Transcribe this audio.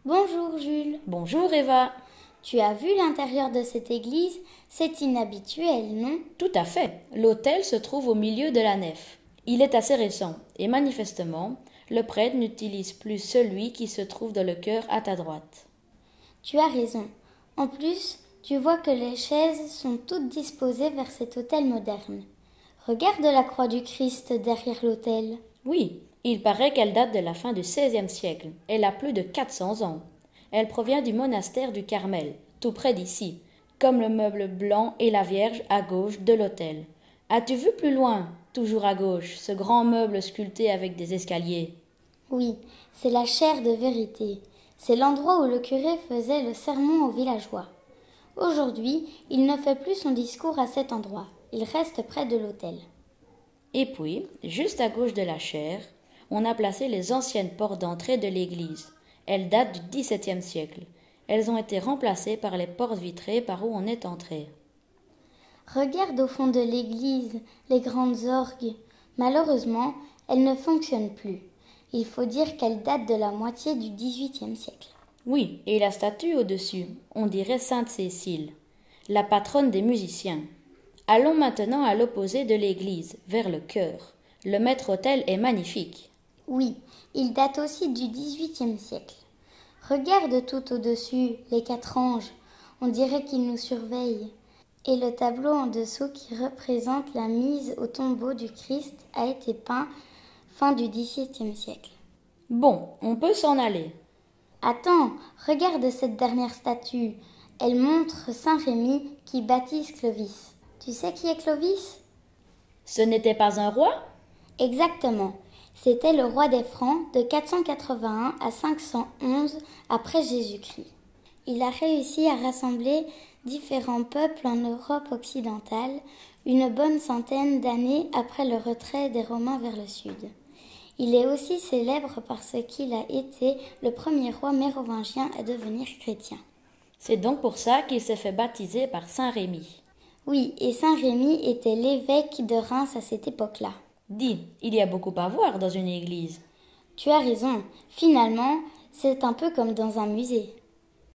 Bonjour Jules. Bonjour Eva. Tu as vu l'intérieur de cette église? C'est inhabituel, non? Tout à fait. L'autel se trouve au milieu de la nef. Il est assez récent et manifestement, le prêtre n'utilise plus celui qui se trouve dans le chœur à ta droite. Tu as raison. En plus, tu vois que les chaises sont toutes disposées vers cet autel moderne. Regarde la croix du Christ derrière l'autel. Oui, il paraît qu'elle date de la fin du XVIe siècle. Elle a plus de 400 ans. Elle provient du monastère du Carmel, tout près d'ici, comme le meuble blanc et la Vierge à gauche de l'autel. As-tu vu plus loin, toujours à gauche, ce grand meuble sculpté avec des escaliers? Oui, c'est la chaire de vérité. C'est l'endroit où le curé faisait le sermon aux villageois. Aujourd'hui, il ne fait plus son discours à cet endroit. Il reste près de l'autel. Et puis, juste à gauche de la chaire, on a placé les anciennes portes d'entrée de l'église. Elles datent du XVIIe siècle. Elles ont été remplacées par les portes vitrées par où on est entré. Regarde au fond de l'église les grandes orgues. Malheureusement, elles ne fonctionnent plus. Il faut dire qu'elles datent de la moitié du XVIIIe siècle. Oui, et la statue au-dessus, on dirait Sainte Cécile, la patronne des musiciens. Allons maintenant à l'opposé de l'église, vers le chœur. Le maître-autel est magnifique. Oui, il date aussi du XVIIIe siècle. Regarde tout au-dessus, les 4 anges. On dirait qu'ils nous surveillent. Et le tableau en dessous qui représente la mise au tombeau du Christ a été peint fin du XVIIe siècle. Bon, on peut s'en aller. Attends, regarde cette dernière statue. Elle montre Saint Rémy qui baptise Clovis. Tu sais qui est Clovis? Ce n'était pas un roi? Exactement. C'était le roi des Francs de 481 à 511 après Jésus-Christ. Il a réussi à rassembler différents peuples en Europe occidentale une bonne centaine d'années après le retrait des Romains vers le sud. Il est aussi célèbre parce qu'il a été le premier roi mérovingien à devenir chrétien. C'est donc pour ça qu'il s'est fait baptiser par Saint Rémy. Oui, et Saint Rémy était l'évêque de Reims à cette époque-là. Dis, il y a beaucoup à voir dans une église. Tu as raison, finalement, c'est un peu comme dans un musée.